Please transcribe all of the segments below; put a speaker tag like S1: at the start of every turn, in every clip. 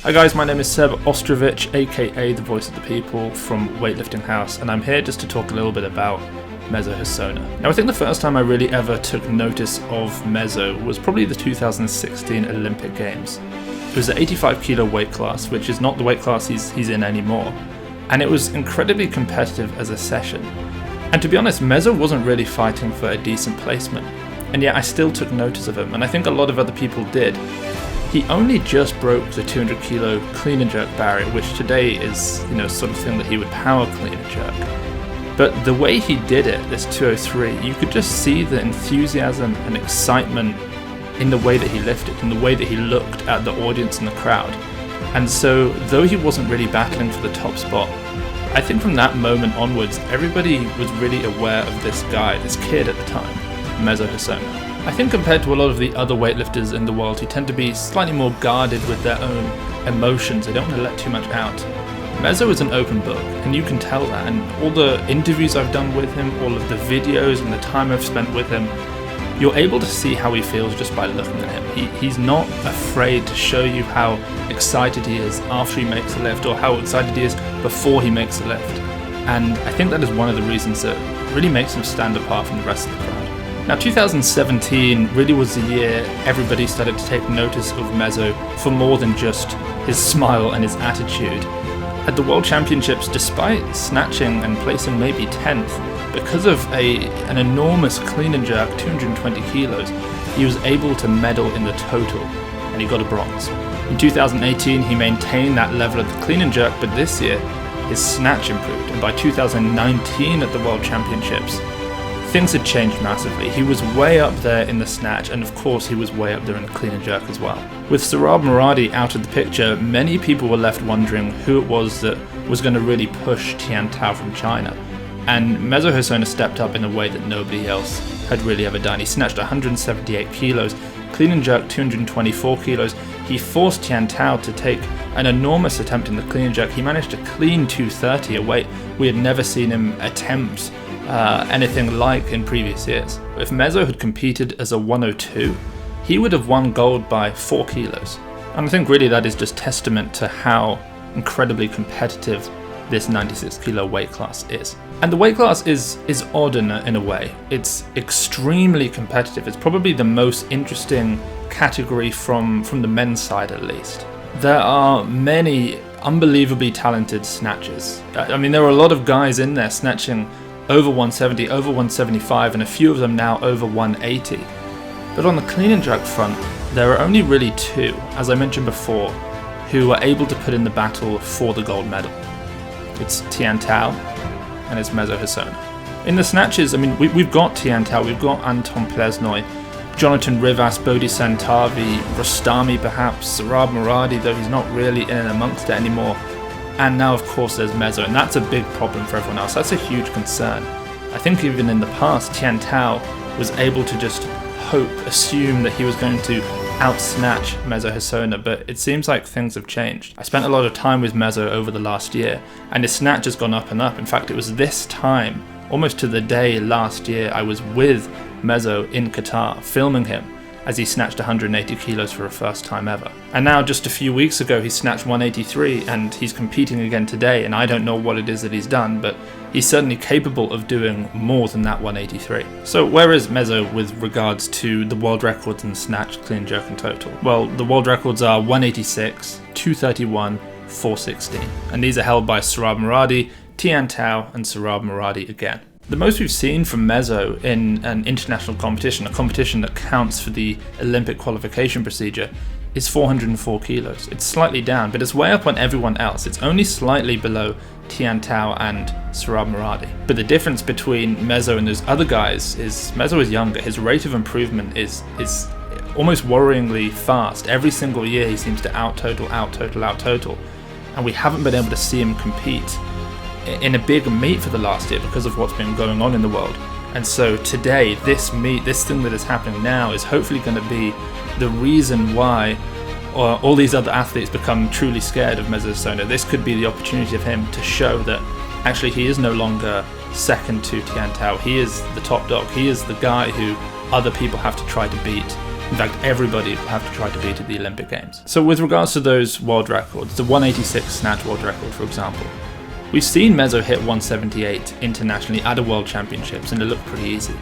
S1: Hi guys, my name is Seb Ostrovich, aka the Voice of the People from Weightlifting House, and I'm here just to talk a little bit about Meso Hassona. Now I think the first time I really ever took notice of Meso was probably the 2016 Olympic Games. It was the 85 kilo weight class, which is not the weight class he's in anymore, and it was incredibly competitive as a session. And to be honest, Meso wasn't really fighting for a decent placement, and yet I still took notice of him, and I think a lot of other people did. He only just broke the 200 kilo clean and jerk barrier, which today is, sort of thing that he would power clean and jerk. But the way he did it, this 203, you could just see the enthusiasm and excitement in the way that he lifted, in the way that he looked at the audience and the crowd. And so, though he wasn't really battling for the top spot, I think from that moment onwards, everybody was really aware of this guy, this kid at the time, Meso Hassona. I think compared to a lot of the other weightlifters in the world who tend to be slightly more guarded with their own emotions, they don't want to let too much out. Meso is an open book, and you can tell that, and all the interviews I've done with him, all of the videos and the time I've spent with him, you're able to see how he feels just by looking at him. He's not afraid to show you how excited he is after he makes a lift, or how excited he is before he makes a lift. And I think that is one of the reasons that really makes him stand apart from the rest of the crowd. Now 2017 really was the year everybody started to take notice of Meso for more than just his smile and his attitude. At the World Championships, despite snatching and placing maybe 10th, because of an enormous clean and jerk, 220 kilos, he was able to medal in the total, and he got a bronze. In 2018 he maintained that level of the clean and jerk, but this year his snatch improved, and by 2019 at the World Championships, things had changed massively. He was way up there in the snatch, and of course he was way up there in the clean and jerk as well. With Sohrab Moradi out of the picture, many people were left wondering who it was that was going to really push Tian Tao from China. And Meso Hassona stepped up in a way that nobody else had really ever done. He snatched 178 kilos, clean and jerk 224 kilos. He forced Tian Tao to take an enormous attempt in the clean and jerk. He managed to clean 230, a weight we had never seen him attempt anything like in previous years. If Meso had competed as a 102, he would have won gold by 4 kilos. And I think really that is just testament to how incredibly competitive this 96 kilo weight class is. And the weight class is odd in a way. It's extremely competitive. It's probably the most interesting category from the men's side at least. There are many unbelievably talented snatchers. I mean, there are a lot of guys in there snatching over 170, over 175, and a few of them now over 180. But on the clean and jerk front, there are only really two, as I mentioned before, who were able to put in the battle for the gold medal. It's Tian Tao and it's Meso Hassona. In the snatches, I mean, we've got Tian Tao, we've got Anton Plesnoy, Jonathan Rivas, Bodhi Santavi, Rostami perhaps, Sohrab Moradi, though he's not really in and amongst it anymore. And now, of course, there's Meso, and that's a big problem for everyone else. That's a huge concern. I think even in the past, Tian Tao was able to just assume that he was going to out-snatch Meso Hassona, but it seems like things have changed. I spent a lot of time with Meso over the last year, and his snatch has gone up and up. In fact, it was this time, almost to the day last year, I was with Meso in Qatar, filming him as he snatched 180 kilos for the first time ever. And now just a few weeks ago he snatched 183, and he's competing again today, and I don't know what it is that he's done, but he's certainly capable of doing more than that 183. So where is Meso with regards to the world records in snatch, clean, jerk and total? Well, the world records are 186, 231, 416, and these are held by Sohrab Moradi, Tian Tao and Sohrab Moradi again. The most we've seen from Meso in an international competition, a competition that counts for the Olympic qualification procedure, is 404 kilos. It's slightly down, but it's way up on everyone else. It's only slightly below Tian Tao and Sohrab Moradi. But the difference between Meso and those other guys is Meso is younger. His rate of improvement is almost worryingly fast. Every single year he seems to out-total, and we haven't been able to see him compete in a big meet for the last year because of what's been going on in the world. And so today, this meet, this thing that is happening now, is hopefully going to be the reason why all these other athletes become truly scared of Meso Hassona. This could be the opportunity of him to show that actually he is no longer second to Tian Tao. He is the top dog. He is the guy who other people have to try to beat. In fact, everybody will have to try to beat at the Olympic Games. So with regards to those world records, the 186 snatch world record, for example, we've seen Meso hit 178 internationally at a World Championships, and it looked pretty easy.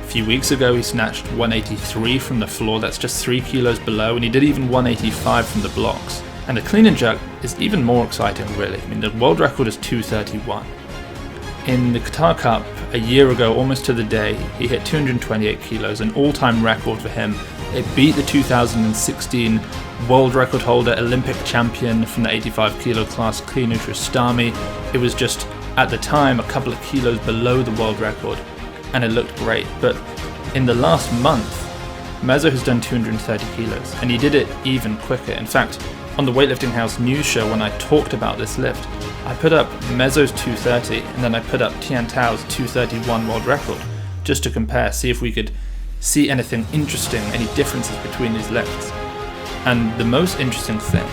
S1: A few weeks ago, he snatched 183 from the floor, that's just 3 kilos below, and he did even 185 from the blocks. And the clean and jerk is even more exciting, really. I mean, the world record is 231. In the Qatar Cup a year ago, almost to the day, he hit 228 kilos, an all-time record for him. It beat the 2016 world record holder, Olympic champion from the 85 kilo class, Clean Utrastami. It was just, at the time, a couple of kilos below the world record, and it looked great. But in the last month, Meso has done 230 kilos, and he did it even quicker. In fact, on the Weightlifting House news show, when I talked about this lift, I put up Meso's 230, and then I put up Tian Tao's 231 world record, just to compare, see if we could see anything interesting, any differences between these lifts. And the most interesting thing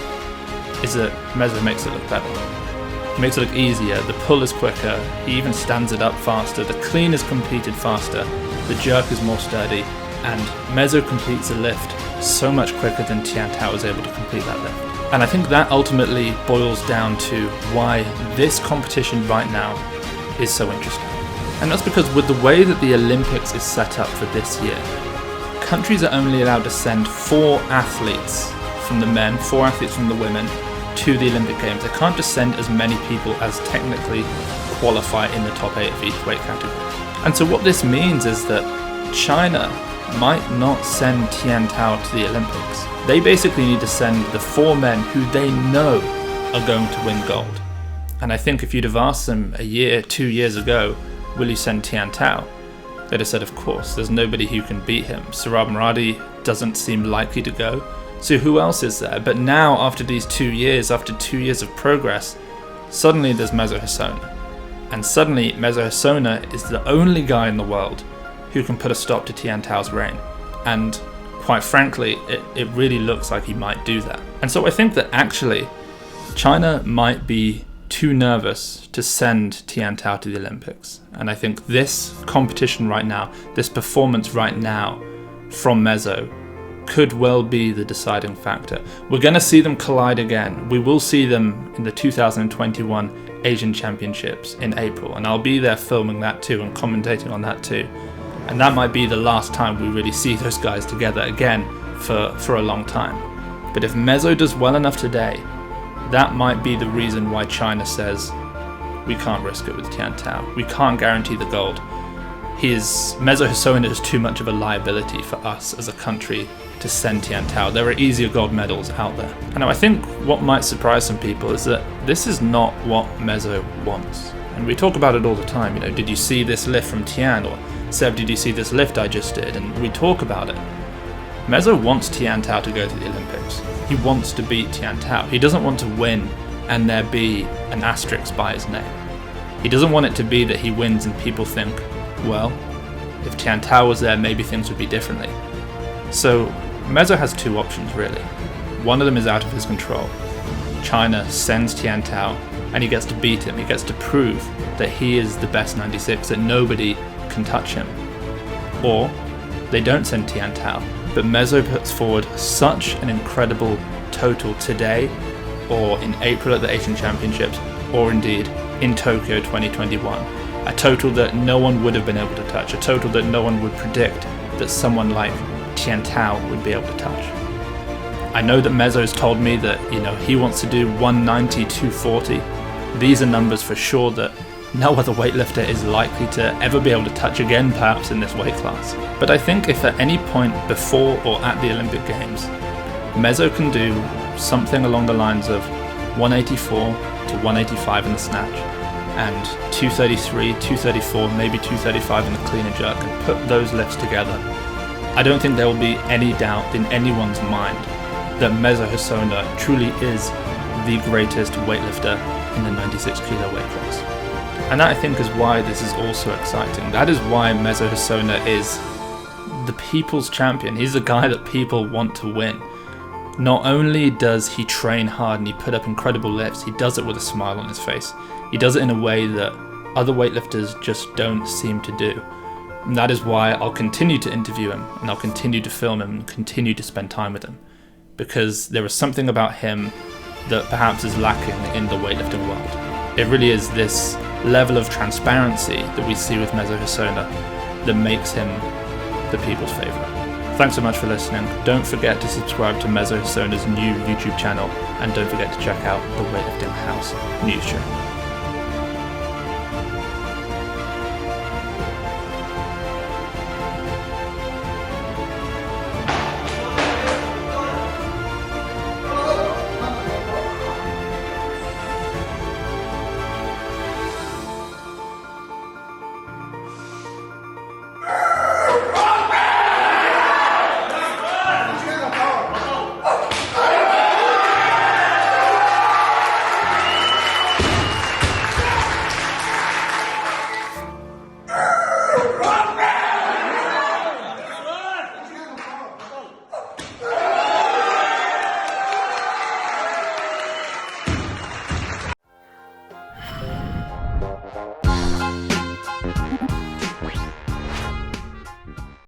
S1: is that Meso makes it look better. He makes it look easier, the pull is quicker, he even stands it up faster, the clean is completed faster, the jerk is more sturdy, and Meso completes the lift so much quicker than Tian Tao was able to complete that lift. And I think that ultimately boils down to why this competition right now is so interesting. And that's because with the way that the Olympics is set up for this year, countries are only allowed to send 4 athletes from the men, 4 athletes from the women to the Olympic Games. They can't just send as many people as technically qualify in the top 8 of each weight category. And so what this means is that China might not send Tian Tao to the Olympics. They basically need to send the 4 men who they know are going to win gold. And I think if you'd have asked them a year, 2 years ago, will you send Tian Tao? They'd have said, of course, there's nobody who can beat him. Surab Maradi doesn't seem likely to go. So who else is there? But now, after these 2 years, after 2 years of progress, suddenly there's Meso Hassona. And suddenly Meso Hassona is the only guy in the world who can put a stop to Tian Tao's reign. And quite frankly, it really looks like he might do that. And so I think that actually China might be too nervous to send Tian Tao to the Olympics. And I think this competition right now, this performance right now from Meso could well be the deciding factor. We're going to see them collide again. We will see them in the 2021 Asian Championships in April, and I'll be there filming that too and commentating on that too. And that might be the last time we really see those guys together again for a long time. But if Meso does well enough today, that might be the reason why China says, we can't risk it with Tian Tao. We can't guarantee the gold. Meso Hassona is too much of a liability for us as a country to send Tian Tao. There are easier gold medals out there. And I think what might surprise some people is that this is not what Meso wants. And we talk about it all the time. You know, did you see this lift from Tian? Or Seb, did you see this lift I just did? And we talk about it. Meso wants Tian Tao to go to the Olympics. He wants to beat Tian Tao. He doesn't want to win and there be an asterisk by his name. He doesn't want it to be that he wins and people think, well, if Tian Tao was there, maybe things would be differently. So Meso has 2 options really. One of them is out of his control. China sends Tian Tao and he gets to beat him. He gets to prove that he is the best 96, that nobody can touch him. Or they don't send Tian Tao, but Meso puts forward such an incredible total today, or in April at the Asian Championships, or indeed in Tokyo 2021. A total that no one would have been able to touch, a total that no one would predict that someone like Tian Tao would be able to touch. I know that Meso's told me that, he wants to do 190, 240. These are numbers for sure that no other weightlifter is likely to ever be able to touch again, perhaps in this weight class. But I think if at any point before or at the Olympic Games, Meso can do something along the lines of 184 to 185 in the snatch, and 233, 234, maybe 235 in the clean and jerk, and put those lifts together, I don't think there will be any doubt in anyone's mind that Meso Hassona truly is the greatest weightlifter in the 96 kilo weight class. And that I think is why this is also exciting. That is why Meso Hassona is the people's champion. He's the guy that people want to win. Not only does he train hard and he put up incredible lifts, he does it with a smile on his face. He does it in a way that other weightlifters just don't seem to do. And that is why I'll continue to interview him, and I'll continue to film him, and continue to spend time with him. Because there is something about him that perhaps is lacking in the weightlifting world. It really is this level of transparency that we see with Meso Hassona that makes him the people's favourite. Thanks so much for listening. Don't forget to subscribe to Meso Hassona's new YouTube channel, and don't forget to check out the Weightlifting House news show.